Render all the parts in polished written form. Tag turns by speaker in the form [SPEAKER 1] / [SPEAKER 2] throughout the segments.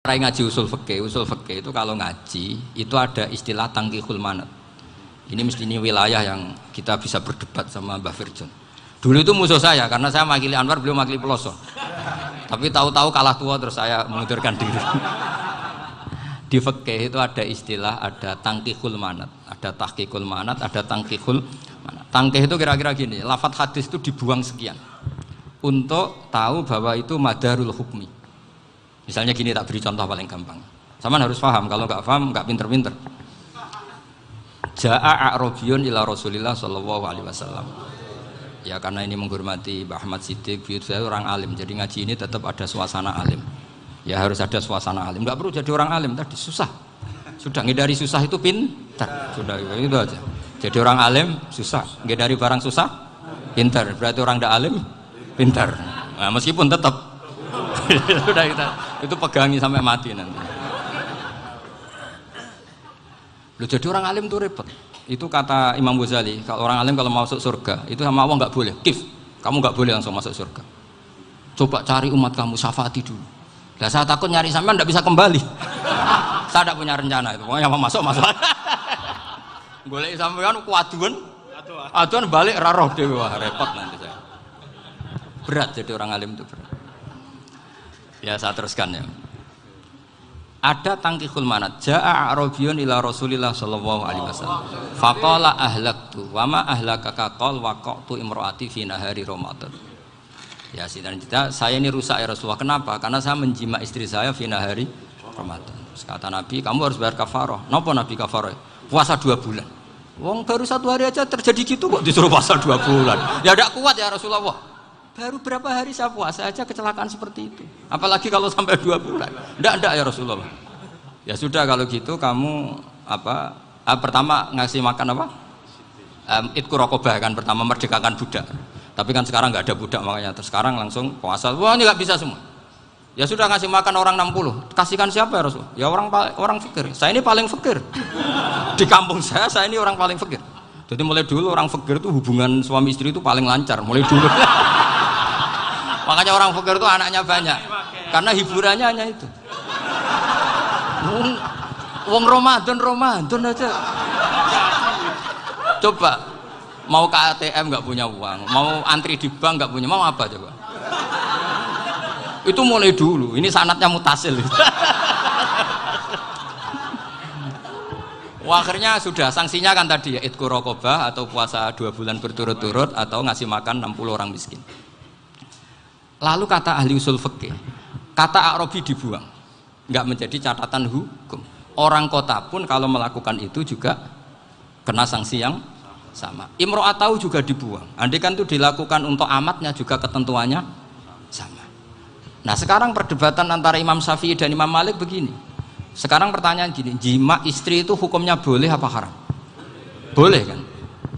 [SPEAKER 1] Ngaji usul fikih itu kalau ngaji itu ada istilah tangkihul manat. Ini mesti ini wilayah yang kita bisa berdebat sama Mbah Firjon. Dulu itu musuh saya karena saya makili Anwar, beliau makili Peloso. Tapi tahu-tahu kalah tua terus saya mengundurkan diri. Di fikih itu ada istilah, ada tangkihul manat, ada tahqiqul manat, ada tangkihul manat. Tangkih itu kira-kira gini, lafadz hadis itu dibuang sekian untuk tahu bahwa itu madarul hukmi. Misalnya gini, tak beri contoh paling gampang. Sama harus paham, kalau nggak paham nggak pinter-pinter. Ja'a a'rabiyun ila Rasulillah sallallahu alaihi wasallam. Ya karena ini menghormati Mbah Ahmad Siddiq, saya orang alim, jadi ngaji ini tetap ada suasana alim. Ya harus ada suasana alim. Nggak perlu jadi orang alim tadi susah. Sudah ngindari susah itu pintar. Sudah itu aja. Jadi orang alim susah, ngindari barang susah pintar. Berarti orang tidak alim pintar. Nah, meskipun tetap sudah kita itu pegangi sampai mati nanti. Loh, jadi orang alim itu repot. Itu kata Imam Ghazali, kalau orang alim kalau mau masuk surga itu sama Allah nggak boleh. Kif, kamu nggak boleh langsung masuk surga. Coba cari umat kamu, syafaati dulu. Nah, saya takut nyari sampean nggak bisa kembali. Saya tidak punya rencana itu. Pokoknya masuk. Boleh sampean aduan balik raroh dewe, repot nanti saya. Berat jadi orang alim itu berat. Ya saya teruskan ya. Ada tangkihul manat. Ja'a a'rabiyun ila Rasulillah sallallahu alaihi wasallam. Faqala ahlaktu wa ma ahlakaka qal waqatu imraati fi nahari Ramadan. Ya saya ini rusak ya Rasulullah. Kenapa? Karena saya menjima istri saya fi nahari Ramadan. Terus kata Nabi, kamu harus bayar kafarah. Napa Nabi kafarah? Puasa 2 bulan. Wong baru 1 hari aja terjadi gitu kok disuruh puasa 2 bulan. Ya tidak kuat ya Rasulullah. Baru berapa hari saya puasa aja kecelakaan seperti itu. Apalagi kalau sampai 2 bulan. Enggak ya Rasulullah. Ya sudah kalau gitu kamu pertama ngasih makan apa? Itqu raqabah kan, pertama merdekakan budak. Tapi kan sekarang nggak ada budak makanya terus sekarang langsung puasa. Wah, ini nggak bisa semua. Ya sudah ngasih makan orang 60. Kasihkan siapa ya Rasul? Ya orang fakir. Saya ini paling fakir. Di kampung saya ini orang paling fakir. Jadi mulai dulu orang fakir itu hubungan suami istri itu paling lancar mulai dulu. Makanya orang fakir itu anaknya banyak karena hiburannya hanya itu. Wong Ramadan aja. Coba mau ke ATM nggak punya uang, mau antri di bank nggak punya, mau apa coba? Itu mulai dulu. Ini sanatnya mutasil. Akhirnya sudah sanksinya kan tadi ya itqu raqabah atau puasa 2 bulan berturut-turut atau ngasih makan 60 orang miskin. Lalu kata ahli usul fikih, kata a'rabi dibuang, nggak menjadi catatan hukum. Orang kota pun kalau melakukan itu juga kena sanksi yang sama. Imro'atau juga dibuang. Andai kan itu dilakukan untuk amatnya juga ketentuannya sama. Nah sekarang perdebatan antara Imam Syafi'i dan Imam Malik begini. Sekarang pertanyaan gini, jima istri itu hukumnya boleh apa haram? Boleh kan?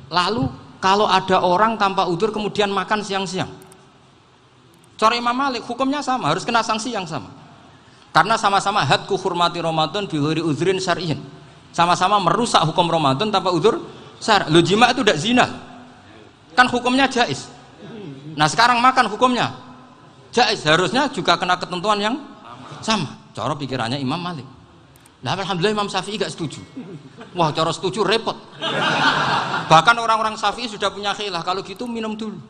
[SPEAKER 1] Lalu kalau ada orang tanpa udzur kemudian makan siang-siang, cara Imam Malik hukumnya sama, harus kena sanksi yang sama. Karena sama-sama hadku hurmati Ramadan bi ghairi udzrin syar'iyyin. Sama-sama merusak hukum Ramadan tanpa udzur syar'. Lo jima itu tidak zina. Kan hukumnya jaiz. Nah, sekarang makan hukumnya jaiz, harusnya juga kena ketentuan yang sama. Cara pikirannya Imam Malik. Nah, alhamdulillah Imam Syafi'i gak setuju. Wah, cara setuju repot. Bahkan orang-orang Syafi'i sudah punya khilaf, kalau gitu minum dulu.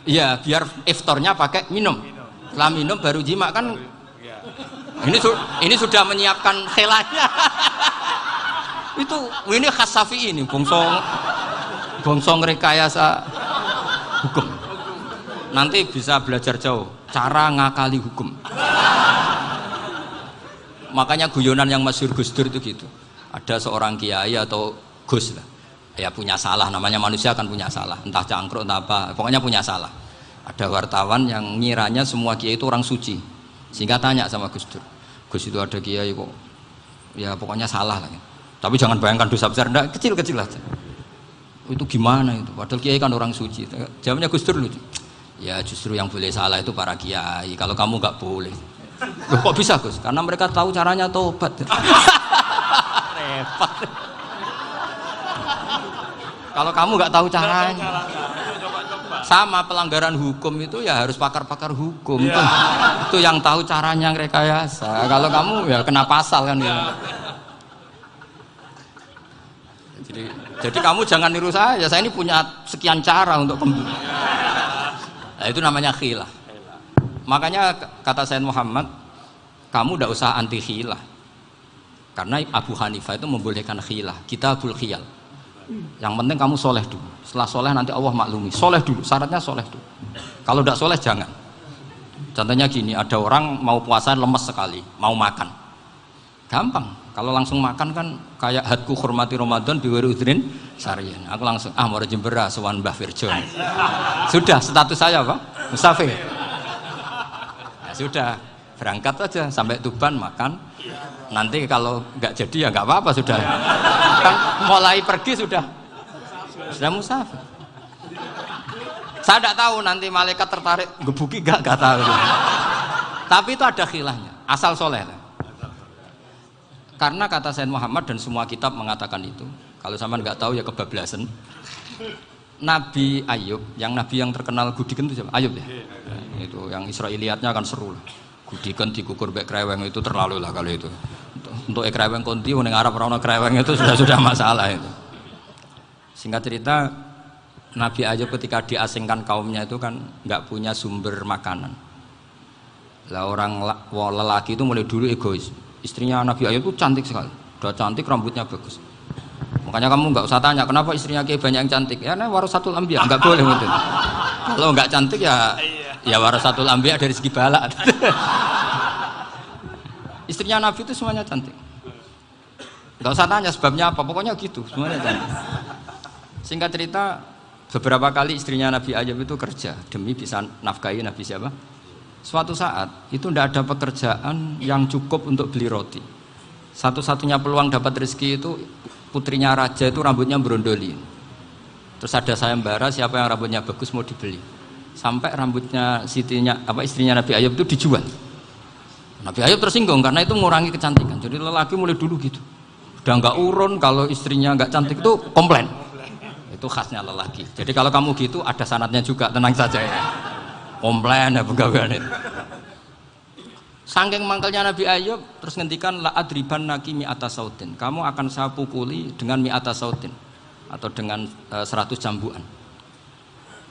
[SPEAKER 1] Iya, biar iftarnya pakai minum. Setelah minum baru jima kan. Ini sudah menyiapkan khilafnya. Ini khas Syafi'i ini, bongsong rekayasa hukum. Nanti bisa belajar jauh cara ngakali hukum. Makanya guyonan yang masyhur Gus Dur itu gitu. Ada seorang kiai atau Gus lah. Ya punya salah, namanya manusia kan punya salah, entah cangkruk entah apa, pokoknya punya salah. Ada wartawan yang ngiranya semua kiai itu orang suci, sehingga tanya sama Gus Dur, Gus itu ada kiai kok, ya pokoknya salah lah. Tapi jangan bayangkan dosa besar, enggak, kecil-kecil aja. Itu gimana itu? Padahal kiai kan orang suci. Jawabnya Gus Dur lucu. Ya justru yang boleh salah itu para kiai. Kalau kamu nggak boleh. Loh, kok bisa Gus? Karena mereka tahu caranya tobat. Repot. Kalau kamu nggak tahu caranya, Sama pelanggaran hukum itu ya harus pakar-pakar hukum. Itu yang tahu caranya rekayasa. Kalau kamu ya kena pasal kan ya. Jadi kamu jangan niru saya. Saya ini punya sekian cara untuk nah, itu namanya khilah. Makanya kata Sayyid Muhammad, kamu tidak usah anti khilah. Karena Abu Hanifah itu membolehkan khilah. Kitabul khiyal. Yang penting kamu soleh dulu. Setelah soleh nanti Allah maklumi. Soleh dulu, syaratnya soleh dulu. Kalau tidak soleh jangan. Contohnya gini, ada orang mau puasa lemes sekali, mau makan. Gampang. Kalau langsung makan kan kayak hadku hormati Ramadan biwiri udrin sarian. Aku langsung mau jembera sowan Mbah Firjon. Sudah status saya apa? Musafir. Ya sudah, berangkat aja sampai Tuban makan. Nanti kalau nggak jadi ya nggak apa-apa sudah. Kan mulai pergi sudah musafir. Saya tidak tahu nanti malaikat tertarik gebuki nggak tahu. Tapi itu ada khilahnya. Asal soleh. Karena kata Sayyid Muhammad dan semua kitab mengatakan itu. Kalau sama nggak tahu ya kebablasan. Nabi Ayub, yang nabi yang terkenal Gudiken itu siapa? Ayub ya. Itu yang Israiliyatnya kan seru lah. Gudiken dikukur bek kreweng itu terlalu lah kalau itu. Untuk kreweng konti ning Arab ora kreweng itu sudah masalah itu. Singkat cerita, Nabi Ayub ketika diasingkan kaumnya itu kan nggak punya sumber makanan. Lah orang lelaki itu mulai dulu egois. Istrinya Nabi Ayub itu cantik sekali, udah cantik, rambutnya bagus. Makanya kamu nggak usah tanya kenapa istrinya Kiai banyak yang cantik. Ya, warasatul anbiya, nggak boleh gitu. Kalau nggak cantik ya warasatul anbiya dari segi balak. Istrinya Nabi itu semuanya cantik. Nggak usah tanya sebabnya apa, pokoknya gitu, semuanya cantik. Singkat cerita, beberapa kali istrinya Nabi Ayub itu kerja demi bisa nafkahi Nabi siapa? Suatu saat itu tidak ada pekerjaan yang cukup untuk beli roti. Satu-satunya peluang dapat rezeki itu putrinya raja itu rambutnya berondoli. Terus ada sayembara siapa yang rambutnya bagus mau dibeli. Sampai rambutnya istrinya Nabi Ayub itu dijual. Nabi Ayub tersinggung karena itu mengurangi kecantikan. Jadi lelaki mulai dulu gitu. Udah nggak urun kalau istrinya nggak cantik itu komplain. Itu khasnya lelaki. Jadi kalau kamu gitu ada sanatnya juga, tenang saja ya. Komplain ya pegawaian itu. Saking mangkelnya Nabi Ayub terus ngendikan la adriban naki mi'ata sautin. Kamu akan saya pukuli dengan mi'ata sautin atau dengan 100 cambukan.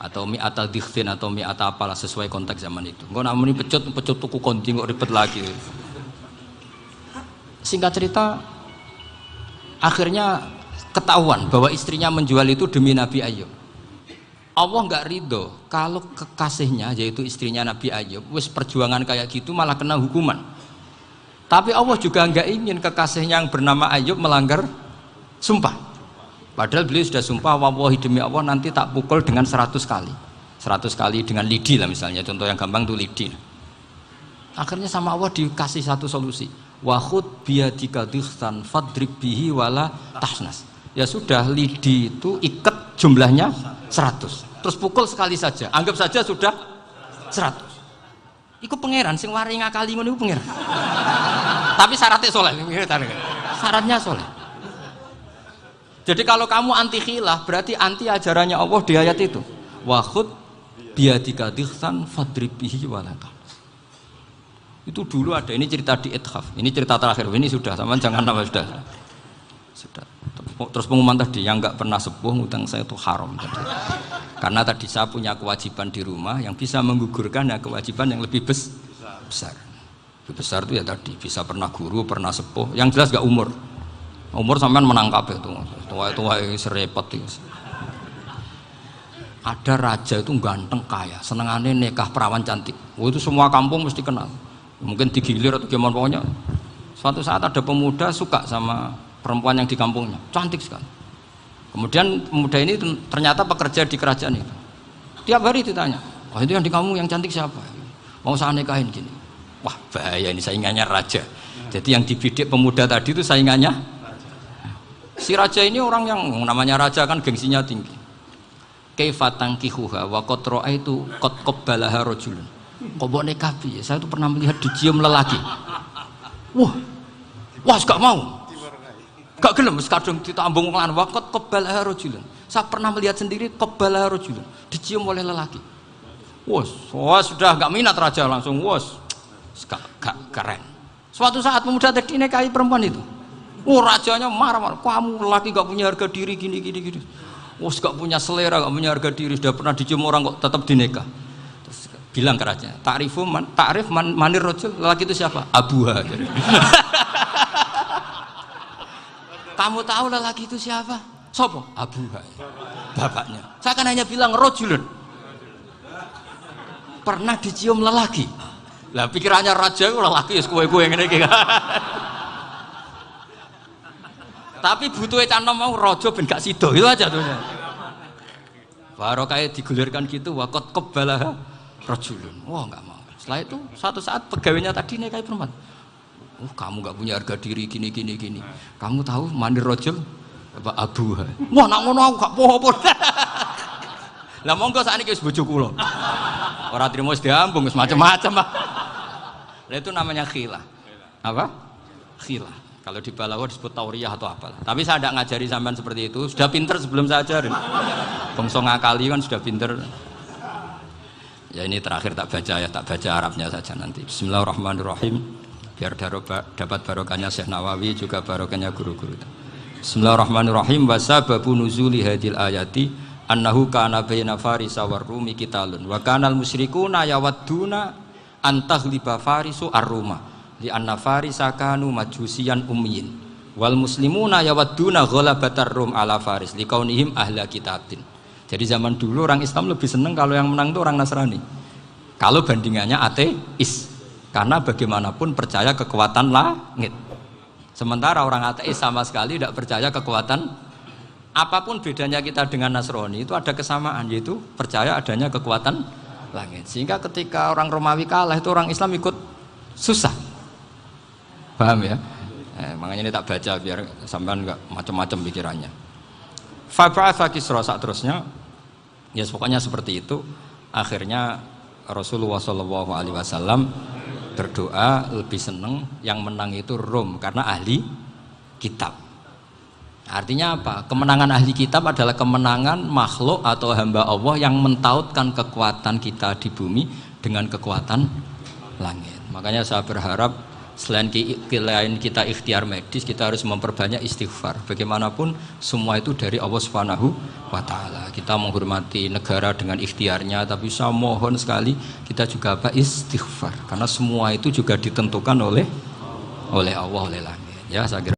[SPEAKER 1] Atau mi'ata dikhtin atau mi'ata apalah sesuai konteks zaman itu. Engko namuni pecut tuku konti kok ribet lagi. Singkat cerita akhirnya ketahuan bahwa istrinya menjual itu demi Nabi Ayub. Allah nggak ridho kalau kekasihnya yaitu istrinya Nabi Ayub wis perjuangan kayak gitu malah kena hukuman. Tapi Allah juga nggak ingin kekasihnya yang bernama Ayub melanggar sumpah. Padahal beliau sudah sumpah wallahi demi Allah nanti tak pukul dengan 100 kali. 100 kali dengan lidi lah misalnya, contoh yang gampang tuh lidi. Akhirnya sama Allah dikasih satu solusi. Wa khud biyadika dikhtan fadrib bihi wala tahnas. Ya sudah, lidi itu ikat jumlahnya 100. Terus pukul sekali saja. Anggap saja sudah 100. Iku pangeran sing wari ngakali ngono iku pangeran. Tapi syaratnya soleh. Syaratnya soleh. Jadi kalau kamu anti khilaf berarti anti ajarannya Allah di ayat itu. Wa khud biyadika dikhtan fadrib bihi wala tahnas. Itu dulu ada, ini cerita di Ithaf. Ini cerita terakhir. Ini sudah, sama jangan nama sudah. Terus pengumuman tadi yang nggak pernah sepuh ngutang saya itu haram tadi. Karena tadi saya punya kewajiban di rumah yang bisa menggugurkan ya kewajiban yang lebih besar. Lebih besar itu ya tadi bisa pernah guru, pernah sepuh. Yang jelas nggak umur. Umur sampean menangkap itu. Tua-tua serepot itu. Ada raja itu ganteng kaya, senengannya nikah perawan cantik. Oh, itu semua kampung mesti kenal. Mungkin digilir atau gimana pokoknya. Suatu saat ada pemuda suka sama perempuan yang di kampungnya, cantik sekali. Kemudian pemuda ini ternyata pekerja di kerajaan itu. Tiap hari ditanya, oh itu yang di kamu yang cantik siapa? Mau saya nikahin gini. Wah bahaya ini saingannya raja. Jadi yang dibidik pemuda tadi itu saingannya. Si raja ini orang yang namanya raja kan gengsinya tinggi. Kaifatang kihuha wa qad ra'aitu qad qabbalaha rajulun. Kok mbok nikah piye? Saya tuh pernah melihat dicium lelaki. Wah, gak mau. Gak gelem kadung ditambung lan waqat qabala rajulun. Saya pernah melihat sendiri qabala rajulun, dicium oleh lelaki. Wah, sudah enggak minat raja langsung gak keren. Suatu saat pemuda tadi nikahi perempuan itu. Rajanya marah-marah, kamu lelaki gak punya harga diri gini. Gak punya selera, gak punya harga diri, sudah pernah dicium orang kok tetap dinikah. Terus bilang ke raja, takrif manir rajul, lelaki itu siapa? Abuha. Kamu tahu lelaki itu siapa? Sopo? Abuha. Bapaknya. Saya kan hanya bilang rajulun. Pernah dicium lelaki. Lah pikirannya raja lelaki kue-kue ngene iki. Tapi butuh canom mau raja ben gak sida itu aja tuh. Baru kayak digulirkan gitu waqat qabala rajulun. Wah enggak mau. Setelah itu suatu saat pegawainya tadi nikahi perempuan. Kamu gak punya harga diri gini. Kamu tahu manir rajul apa abuha. Wah nak ngono aku gak apa-apa. Lah monggo sakniki wis bojo kula. Ora trimo wis diambung wis macam-macam. Lah itu namanya khilah. Apa? Khilah. Kalau di Balaghah disebut tauriyah atau apalah. Tapi saya tidak ngajari sampean seperti itu. Sudah pinter sebelum saya ajarin. Bangsa ngakali kan sudah pinter. Ya ini terakhir tak baca Arabnya saja nanti. Bismillahirrahmanirrahim. Biar dapat barokahnya Syekh Nawawi juga barokahnya guru-guru. Bismillahirrahmanirrahim. Wasababu nuzuli hadil ayati annahu kana baina farisa war rumi qitalun wa kana al musyrikuuna yawadduna antaghliba farisu ar-ruma li anna farisa kanu majusiyan ummiyin wal muslimuna yawadduna ghalabatar rum ala faris liqaunihim ahla kitabin. Jadi zaman dulu orang Islam lebih senang kalau yang menang itu orang Nasrani. Kalau bandingannya ateis. Karena bagaimanapun percaya kekuatan langit. Sementara orang ateis sama sekali tidak percaya kekuatan. Apapun bedanya kita dengan Nasrani itu ada kesamaan, yaitu percaya adanya kekuatan langit. Sehingga ketika orang Romawi kalah itu orang Islam ikut susah. Paham ya? Makanya ini tak baca biar sampean enggak macam-macam pikirannya. Fab'atha Kisra saat terusnya, ya pokoknya seperti itu. Akhirnya Rasulullah SAW berdoa lebih senang yang menang itu Rom karena ahli kitab. Artinya apa? Kemenangan ahli kitab adalah kemenangan makhluk atau hamba Allah yang mentautkan kekuatan kita di bumi dengan kekuatan langit. Makanya saya berharap selain kita ikhtiar medis, kita harus memperbanyak istighfar. Bagaimanapun semua itu dari Allah Subhanahu wa Ta'ala. Kita menghormati negara dengan ikhtiarnya, tapi saya mohon sekali kita juga istighfar, karena semua itu juga ditentukan oleh Allah, oleh langit. Ya, saya kira